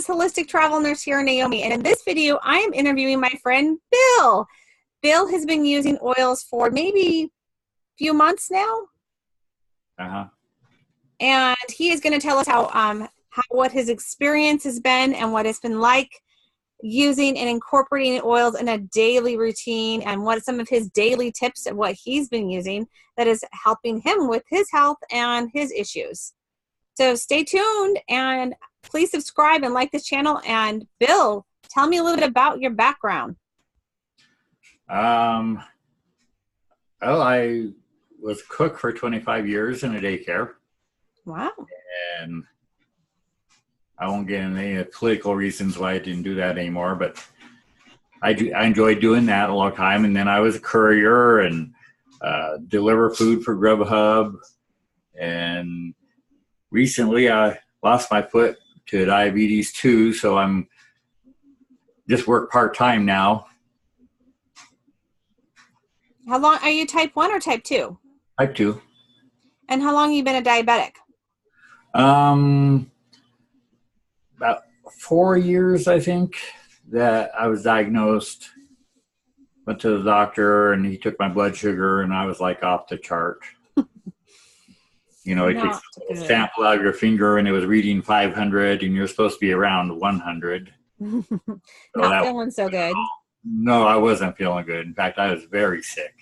is Holistic Travel Nurse here, Naomi, and in this video, I am interviewing my friend Bill. Bill has been using oils for maybe a few months now. And he is going to tell us what his experience has been and what it's been like using and incorporating oils in a daily routine, and what some of his daily tips and what he's been using that is helping him with his health and his issues. So stay tuned and please subscribe and like this channel. And Bill, tell me a little bit about your background. Well, I was a cook for 25 years in a daycare. Wow. And I won't get into any political reasons why I didn't do that anymore, but I enjoyed doing that a long time. And then I was a courier and deliver food for Grubhub. And recently I lost my foot to diabetes too, so I'm just work part-time now. How long are you, type 1 or type 2? Type 2. And how long have you been a diabetic? About 4 years, I think, that I was diagnosed. Went to the doctor and he took my blood sugar and I was like off the chart. You know, it takes a sample out of your finger and it was reading 500 and you're supposed to be around 100. Not feeling so good. No, I wasn't feeling good. In fact, I was very sick.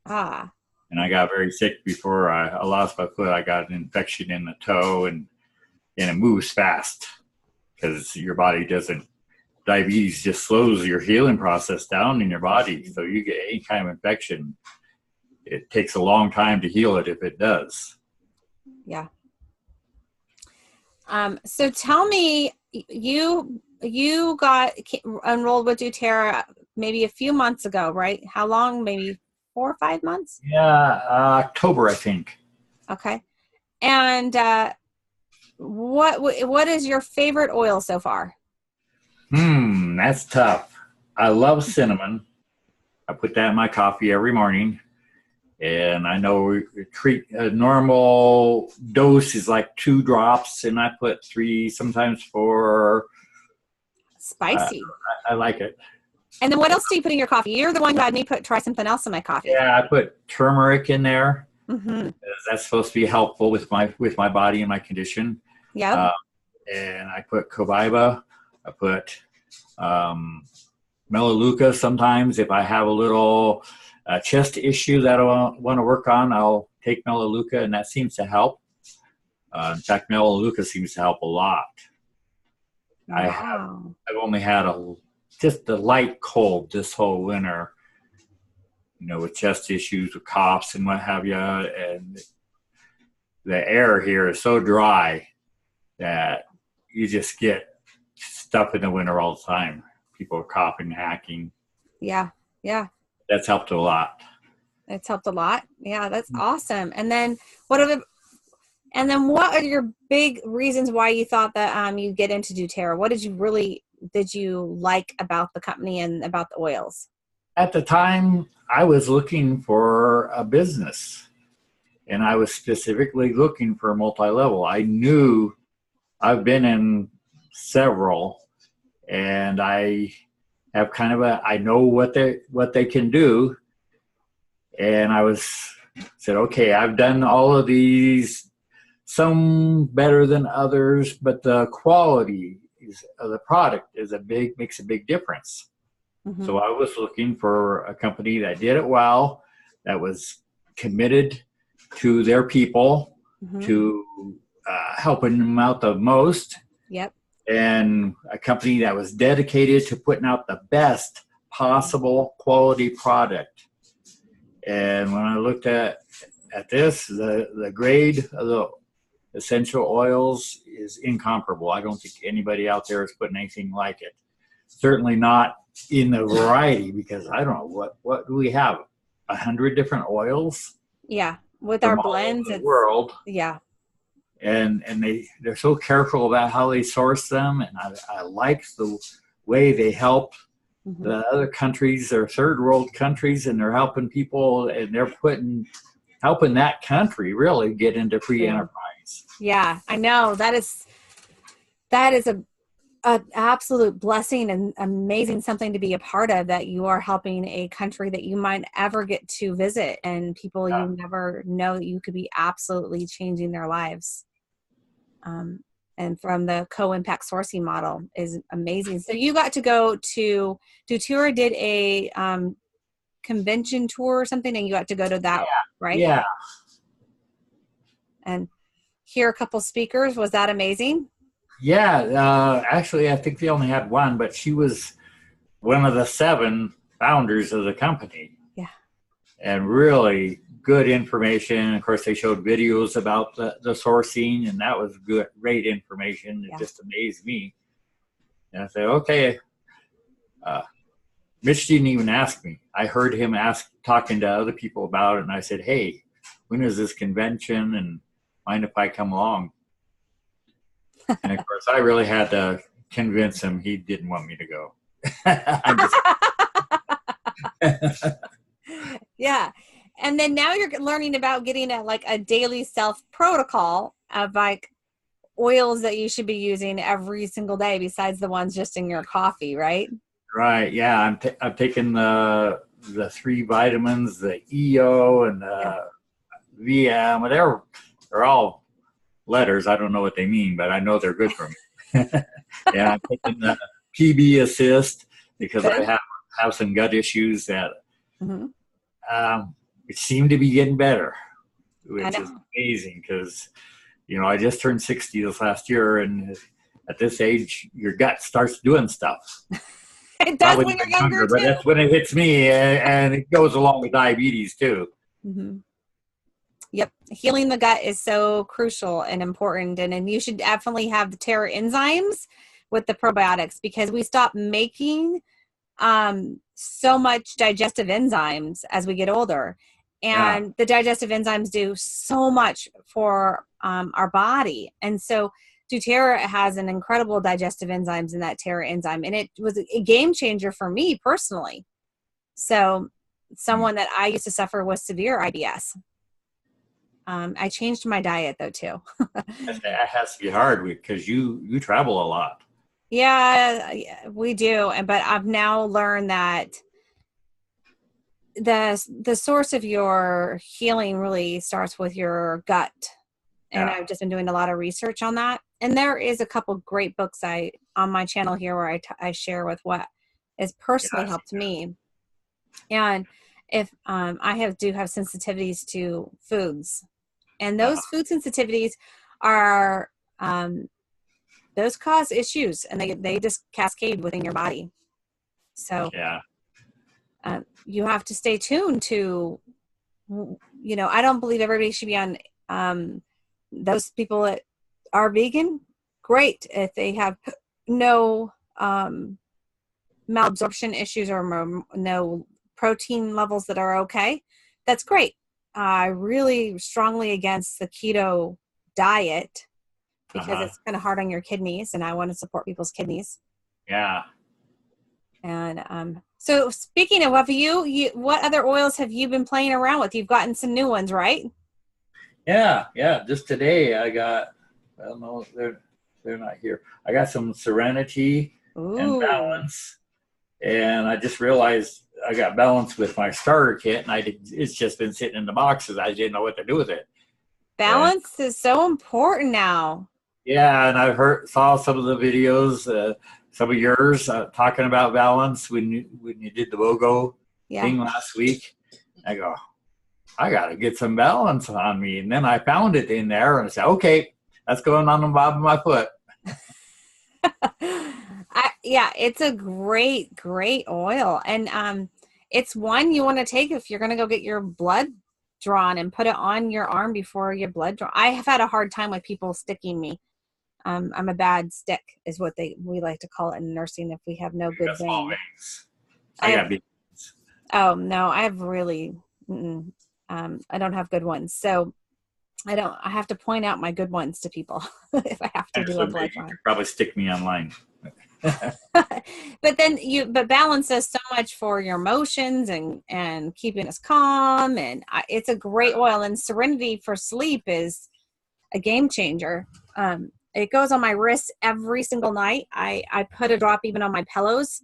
Ah. And I got very sick before I lost my foot. I got an infection in the toe and it moves fast because your body doesn't, diabetes just slows your healing process down in your body. So you get any kind of infection, it takes a long time to heal it if it does. Yeah. So tell me, you got enrolled with doTERRA maybe a few months ago, right? How long? Maybe 4 or 5 months? Yeah, October, I think. Okay. And what is your favorite oil so far? That's tough. I love cinnamon. I put that in my coffee every morning. And I know a normal dose is like 2 drops, and I put 3, sometimes 4. Spicy. I like it. And then what else do you put in your coffee? You're the one who had me try something else in my coffee. Yeah, I put turmeric in there. Mm-hmm. That's supposed to be helpful with my body and my condition. Yeah. And I put cobaiba. I put melaleuca sometimes. If I have a little chest issue that I want to work on, I'll take melaleuca, and that seems to help. In fact, melaleuca seems to help a lot. Wow. I've only had just a light cold this whole winter, you know, with chest issues, with coughs and what have you. And the air here is so dry that you just get stuff in the winter all the time. People are coughing, hacking. Yeah. Yeah. That's helped a lot. It's helped a lot. Yeah, that's awesome. And then what are your big reasons why you thought that you get into doTERRA? What did you like about the company and about the oils? At the time, I was looking for a business, and I was specifically looking for a multi-level. I knew I've been in several, and I have kind of I know what they can do. And I said, okay, I've done all of these, some better than others, but the quality of the product makes a big difference. Mm-hmm. So I was looking for a company that did it well, that was committed to their people, mm-hmm. to helping them out the most. Yep. And a company that was dedicated to putting out the best possible quality product. And when I looked at this, the grade of the essential oils is incomparable. I don't think anybody out there is putting anything like it. Certainly not in the variety, because I don't know, what do we have? 100 different oils? Yeah, with our blends. In the world. Yeah. And they're so careful about how they source them, and I like the way they help mm-hmm. the other countries. They're third world countries, and they're helping people, and they're helping that country really get into free enterprise. Yeah, I know that is an absolute blessing and amazing something to be a part of, that you are helping a country that you might ever get to visit, and people you never know that you could be absolutely changing their lives. And from the co-impact sourcing model is amazing. So you got to go to doterra did a convention tour or something, and you got to go to that, right? Yeah. And hear a couple speakers. Was that amazing? Yeah. Actually, I think they only had one, but she was one of the 7 founders of the company. Yeah. And really good information. Of course, they showed videos about the sourcing, and that was great information. It just amazed me. And I said, okay. Mitch didn't even ask me. I heard him talking to other people about it, and I said, hey, when is this convention, and mind if I come along? And of course, I really had to convince him he didn't want me to go. Yeah. And then now you're learning about getting a daily self protocol of like oils that you should be using every single day besides the ones just in your coffee, right? Right. Yeah. I'm taking the 3 vitamins, the EO and the VM. They're all letters. I don't know what they mean, but I know they're good for me. Yeah. I'm taking the PB Assist because I have some gut issues that it seemed to be getting better, which is amazing because, I just turned 60 this last year, and at this age, your gut starts doing stuff. It does when you're younger, but that's when it hits me, and it goes along with diabetes too. Yep. Healing the gut is so crucial and important. And you should definitely have the doterra enzymes with the probiotics, because we stop making so much digestive enzymes as we get older. And the digestive enzymes do so much for our body. And so doterra has an incredible digestive enzymes in that doterra enzyme. And it was a game changer for me personally. So someone that I used to suffer with severe IBS. I changed my diet though too. That has to be hard because you travel a lot. Yeah, we do. But I've now learned that the source of your healing really starts with your gut. And I've just been doing a lot of research on that. And there is a couple great books on my channel here where I share with what has personally helped me. And if I do have sensitivities to foods, and those food sensitivities are those cause issues, and they just cascade within your body. So you have to stay tuned to, I don't believe everybody should be on those people that are vegan. Great. If they have no malabsorption issues or no protein levels that are okay, that's great. Really strongly against the keto diet because it's kind of hard on your kidneys, and I want to support people's kidneys. Yeah. And so speaking of what other oils have you been playing around with? You've gotten some new ones, right? Yeah. Just today I got, well, no, they're not here. I got some Serenity and Balance, and I just realized I got Balance with my starter kit, and it's just been sitting in the boxes. I didn't know what to do with it. Balance is so important now. Yeah, and I saw some of the videos, some of yours talking about Balance when you did the BOGO thing last week. I go, I got to get some Balance on me. And then I found it in there, and I said, okay, that's going on the bottom of my foot. It's a great oil. And it's one you want to take if you're going to go get your blood drawn and put it on your arm before your blood draw. I have had a hard time with people sticking me. I'm a bad stick is what we like to call it in nursing if we have no good veins. I got big veins. Oh no, I have really, I don't have good ones. So I have to point out my good ones to people if I have to do a blood draw. Probably stick me online. But Balance does so much for your emotions and keeping us calm, and it's a great oil. And Serenity for sleep is a game changer. It goes on my wrist every single night. I put a drop even on my pillows.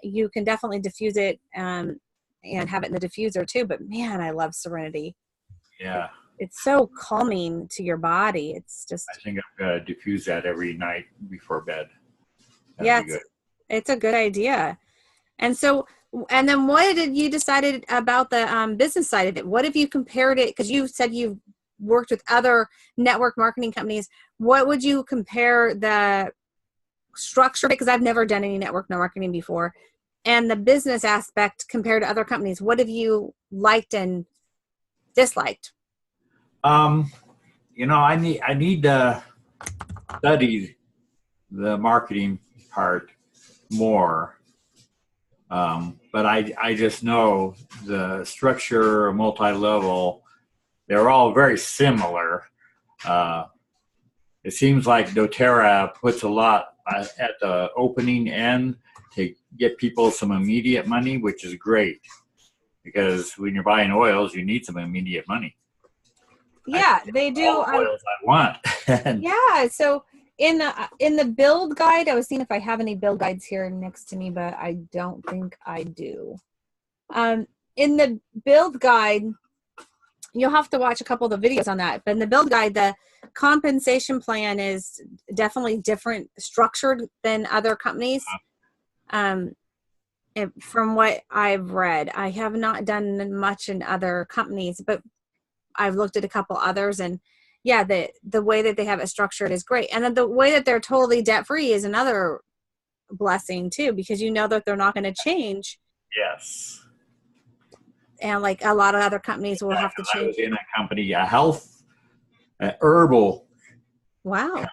You can definitely diffuse it and have it in the diffuser too. But man, I love Serenity. Yeah. It's so calming to your body. It's just. I think I'm going to diffuse that every night before bed. Yeah, it's a good idea. And so, and then what did you decided about the business side of it? What have you compared it? Because you said you've worked with other network marketing companies. What would you compare the structure? Because I've never done any network marketing before, and the business aspect compared to other companies. What have you liked and disliked? You know, I need to study the marketing part more. But I just know the structure, multi-level, they're all very similar. It seems like doTERRA puts a lot at the opening end to get people some immediate money, which is great because when you're buying oils, you need some immediate money. Yeah, they do. All the oils I want. Yeah, so in the build guide, I was seeing if I have any build guides here next to me, but I don't think I do. In the build guide, you'll have to watch a couple of the videos on that. But in the build guide, the compensation plan is definitely different structured than other companies. From what I've read, I have not done much in other companies, but I've looked at a couple others, and yeah, the way that they have it structured is great. And then the way that they're totally debt free is another blessing too, because you know that they're not going to change. Yes. And like a lot of other companies will have to change. I was in a company, a health, herbal. Wow.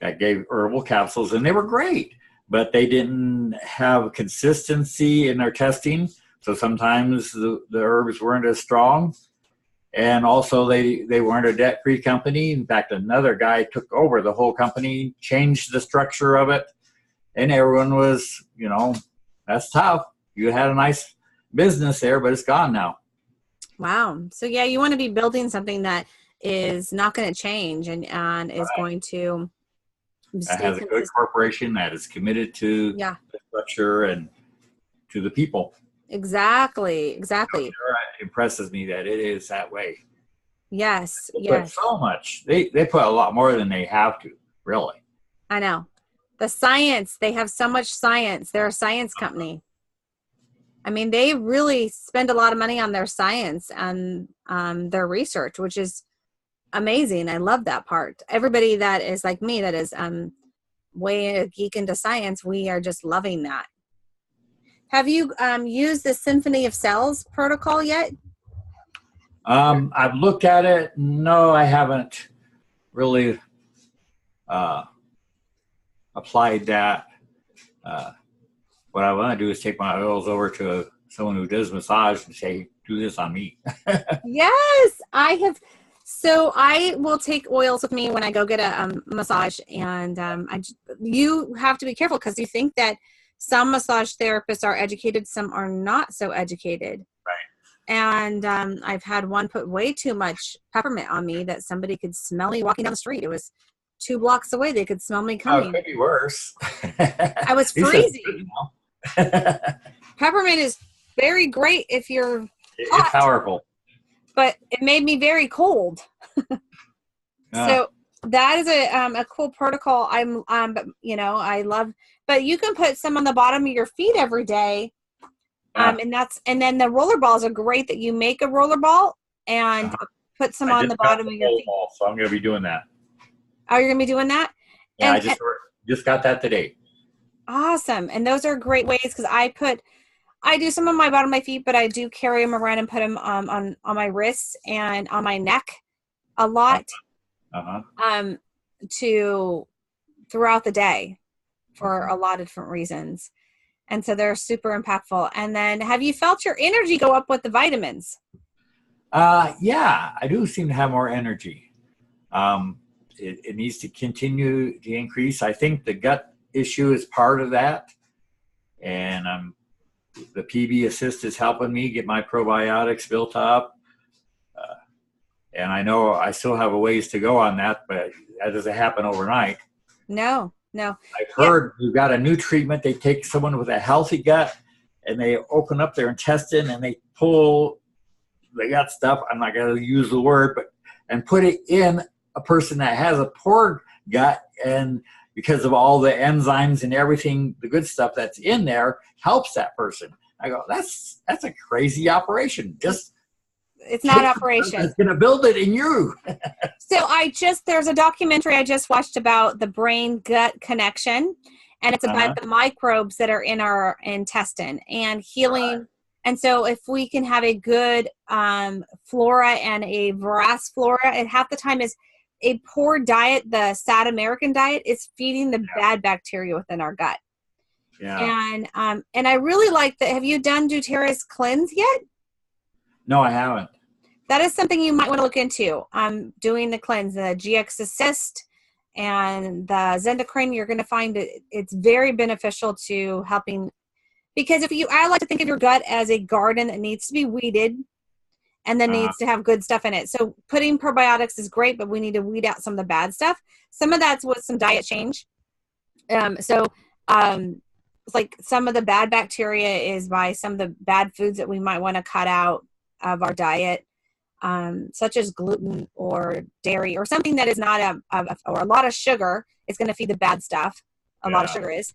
That gave herbal capsules, and they were great, but they didn't have consistency in their testing. So sometimes the herbs weren't as strong. And also they weren't a debt-free company. In fact, another guy took over the whole company, changed the structure of it, and everyone was, you know, that's tough. You had a nice business there, but it's gone now. Wow. So yeah, you want to be building something that is not going to change and is going to that has a good corporation that is committed to the structure and to the people. Exactly. It impresses me that it is that way. Yes. They put so much. They put a lot more than they have to, really. I know. The science, they have so much science. They're a science company. I mean, they really spend a lot of money on their science and their research, which is amazing. I love that part. Everybody that is like me, that is way a geek into science, we are just loving that. Have you used the Symphony of Cells protocol yet? I've looked at it. No, I haven't really applied that. What I want to do is take my oils over to someone who does massage and say, do this on me. Yes, I have. So I will take oils with me when I go get a massage, and you have to be careful because you think that some massage therapists are educated, some are not so educated. Right. And I've had one put way too much peppermint on me that somebody could smell me walking down the street. It was 2 blocks away. They could smell me coming. Oh, it could be worse. I was freezing. Peppermint is very great if you're hot, it's powerful. But it made me very cold. So that is a cool protocol. I love, but you can put some on the bottom of your feet every day. And then the roller balls are great that you make a roller ball and put some on the bottom of your feet. So I'm going to be doing that. Oh, you're going to be doing that? Yeah, I just got that today. Awesome. And those are great ways because I do some on my bottom of my feet, but I do carry them around and put them on my wrists and on my neck a lot to throughout the day for a lot of different reasons. And so they're super impactful. And then have you felt your energy go up with the vitamins? Yeah, I do seem to have more energy. It needs to continue to increase. I think the gut issue is part of that. And the PB Assist is helping me get my probiotics built up. And I know I still have a ways to go on that, but that doesn't happen overnight. No. I've heard you've got a new treatment. They take someone with a healthy gut and they open up their intestine and they pull the gut stuff. I'm not going to use the word, and put it in a person that has a poor gut. And because of all the enzymes and everything, the good stuff that's in there helps that person. I go, that's a crazy operation. Just it's not operation. It's going to build it in you. So there's a documentary I just watched about the brain gut connection, and it's about the microbes that are in our intestine and healing. Right. And so if we can have a good flora and a voracious flora, and half the time is a poor diet, the sad American diet, is feeding the bad bacteria within our gut. Yeah. And I really like that. Have you done doTERRA's cleanse yet? No, I haven't. That is something you might want to look into. Doing the cleanse, the GX Assist and the Zendocrine, you're going to find it's very beneficial to helping. Because I like to think of your gut as a garden that needs to be weeded and then needs to have good stuff in it. So putting probiotics is great, but we need to weed out some of the bad stuff. Some of that's with some diet change. It's like some of the bad bacteria is by some of the bad foods that we might want to cut out of our diet, such as gluten or dairy or something that is not or a lot of sugar is going to feed the bad stuff. A lot of sugar is.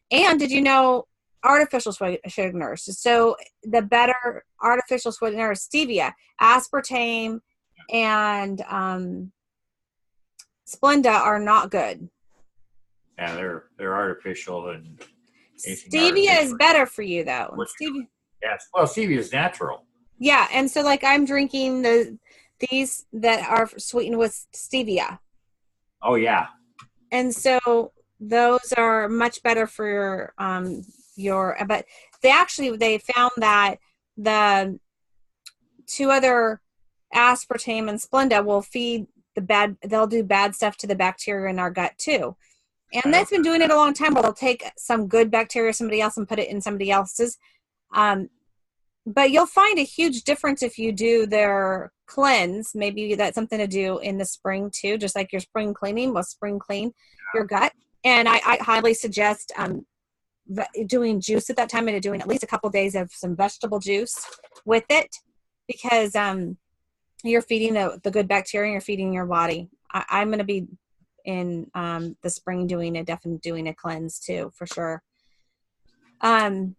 And did you know artificial sweeteners? So the better artificial sweetener is stevia, aspartame, and Splenda are not good. Yeah, they're artificial, and stevia is better for you though. Stevia. Yes, well, stevia is natural. Yeah, and so like I'm drinking these that are sweetened with stevia. Oh yeah. And so those are much better for but they found that the two other aspartame and Splenda will feed they'll do bad stuff to the bacteria in our gut too. And that's been doing it a long time, where they'll take some good bacteria, somebody else, and put it in somebody else's. But you'll find a huge difference if you do their cleanse. Maybe that's something to do in the spring too, just like your spring cleaning will spring clean your gut. And I highly suggest doing juice at that time, and doing at least a couple of days of some vegetable juice with it, because you're feeding the good bacteria, and you're feeding your body. I'm going to be in the spring doing a cleanse too, for sure. And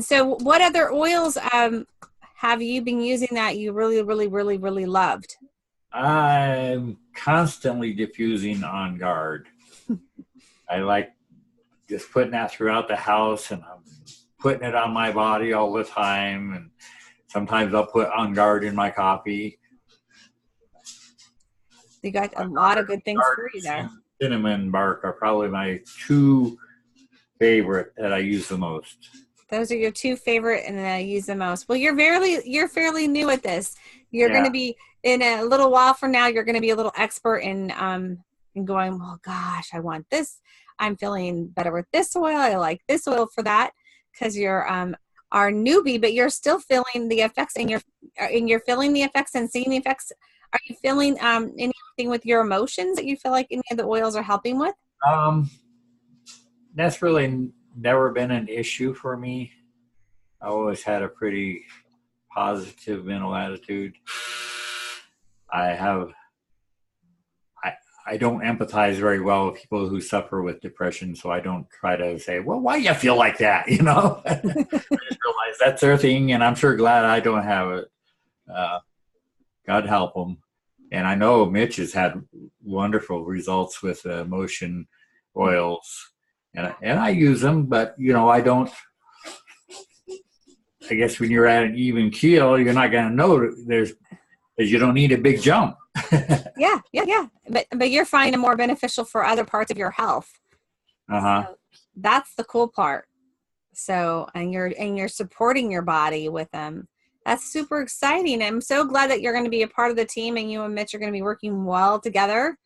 so what other oils have you been using that you really, really, really, really loved? I'm constantly diffusing On Guard. I like just putting that throughout the house, and I'm putting it on my body all the time. And sometimes I'll put On Guard in my coffee. You got a lot of good things for you there. Cinnamon bark are probably my two favorite that I use the most. Those are your two favorite and that I use the most. Well, you're fairly new at this. You're going to be, in a little while from now, you're going to be a little expert in going, oh gosh, I want this. I'm feeling better with this oil. I like this oil for that, because you're our newbie, but you're still feeling the effects, and you're feeling the effects and seeing the effects. Are you feeling anything with your emotions that you feel like any of the oils are helping with? That's really never been an issue for me. I always had a pretty positive mental attitude. I don't empathize very well with people who suffer with depression, so I don't try to say, well, why do you feel like that? I just realize that's their thing, and I'm sure glad I don't have it. God help them. And I know Mitch has had wonderful results with emotion oils, and I use them, but I don't. I guess when you're at an even keel, you're not going to know because you don't need a big jump. Yeah. But you're finding it more beneficial for other parts of your health. So that's the cool part. So, and you're supporting your body with them. That's super exciting. I'm so glad that you're going to be a part of the team, and you and Mitch are going to be working well together,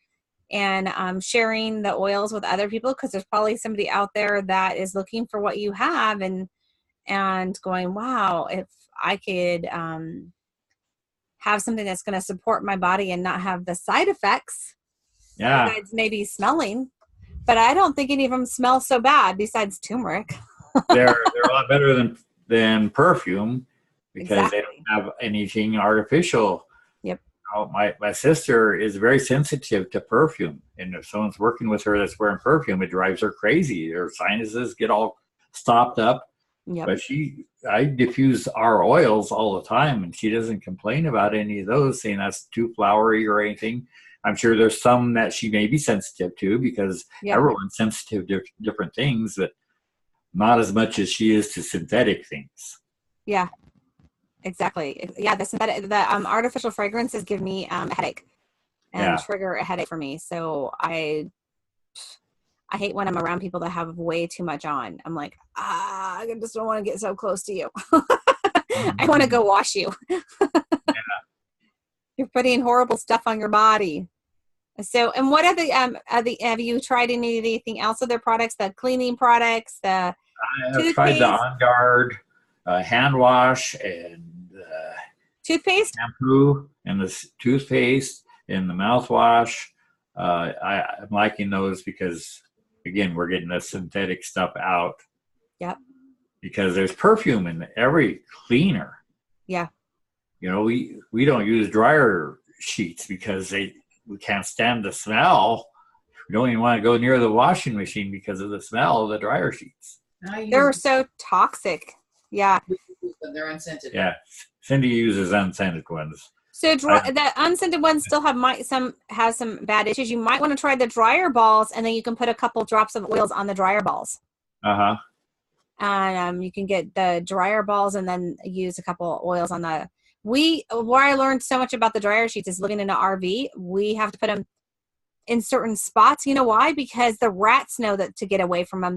and sharing the oils with other people, because there's probably somebody out there that is looking for what you have and going, wow, if I could have something that's going to support my body and not have the side effects. Yeah. Besides maybe smelling, but I don't think any of them smell so bad besides turmeric. they're a lot better than perfume because they Exactly. don't have anything artificial. Yep. My sister is very sensitive to perfume, and if someone's working with her that's wearing perfume, it drives her crazy. Her sinuses get all stopped up. Yep. But I diffuse our oils all the time, and she doesn't complain about any of those, saying that's too flowery or anything. I'm sure there's some that she may be sensitive to because Yep. everyone's sensitive to different things, but not as much as she is to synthetic things. Yeah. Exactly. Yeah. The artificial fragrances give me a headache and trigger a headache for me. So I hate when I'm around people that have way too much on. I'm like, I just don't want to get so close to you. I want to go wash you. You're putting horrible stuff on your body. So, and what are have you tried anything else of their products? The cleaning products, the I've tried the On Guard hand wash and toothpaste, shampoo, and the toothpaste and the mouthwash. I'm liking those because, again, we're getting the synthetic stuff out. Yep. Because there's perfume in every cleaner. Yeah. You know, we don't use dryer sheets because we can't stand the smell. We don't even want to go near the washing machine because of the smell of the dryer sheets. They're so toxic. Yeah. They're unscented. Yeah. Cindy uses unscented ones. So the unscented ones still have some bad issues. You might want to try the dryer balls, and then you can put a couple drops of oils on the dryer balls. Uh-huh. And you can get the dryer balls and then use a couple oils on where I learned so much about the dryer sheets is living in an RV. We have to put them in certain spots. You know why? Because the rats know that to get away from them,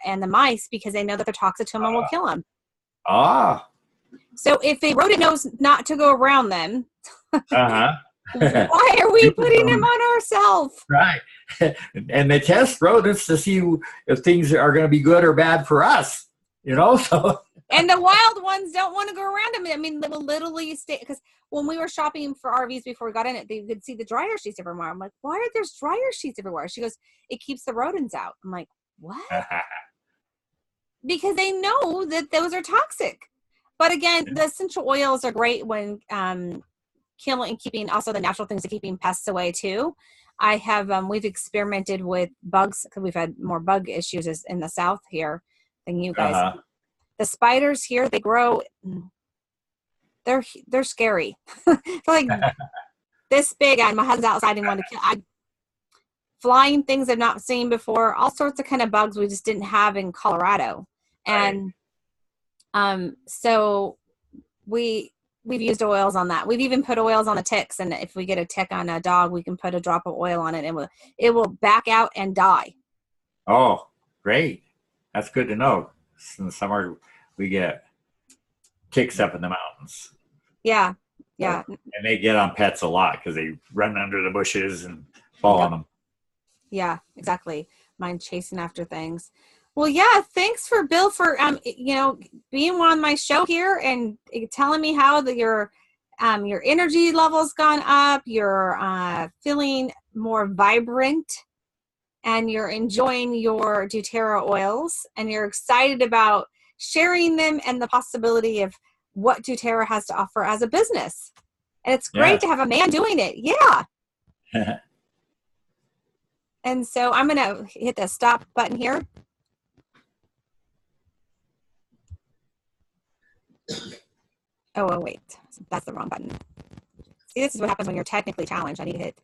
and the mice, because they know that they're toxic to them and will kill them. So if a rodent knows not to go around them, why are we putting them on ourselves? Right. And they test rodents to see if things are going to be good or bad for us, you know? So. And the wild ones don't want to go around them. I mean, they will literally stay, because when we were shopping for RVs before we got in it, they could see the dryer sheets everywhere. I'm like, why are there dryer sheets everywhere? She goes, it keeps the rodents out. I'm like, what? Because they know that those are toxic. But again, the essential oils are great when killing and keeping, also the natural things of keeping pests away too. I have, we've experimented with bugs because we've had more bug issues in the South here than you guys. The spiders here, they grow, they're scary. They're like this big, and my husband's outside and wanted to kill. Flying things I've not seen before, all sorts of kind of bugs we just didn't have in Colorado. And so we've used oils on that. We've even put oils on the ticks, and if we get a tick on a dog, we can put a drop of oil on it, and it will back out and die. Oh, great. That's good to know. In the summer, we get ticks up in the mountains. Yeah. And they get on pets a lot because they run under the bushes and fall on them. Yeah, exactly. Mine chasing after things. Well, yeah, thanks for Bill for being on my show here and telling me how your energy level's gone up, you're feeling more vibrant, and you're enjoying your doTERRA oils, and you're excited about sharing them and the possibility of what doTERRA has to offer as a business. And it's great to have a man doing it. Yeah. And so I'm going to hit the stop button here. Oh, wait. That's the wrong button. See, this is what happens when you're technically challenged. I need to hit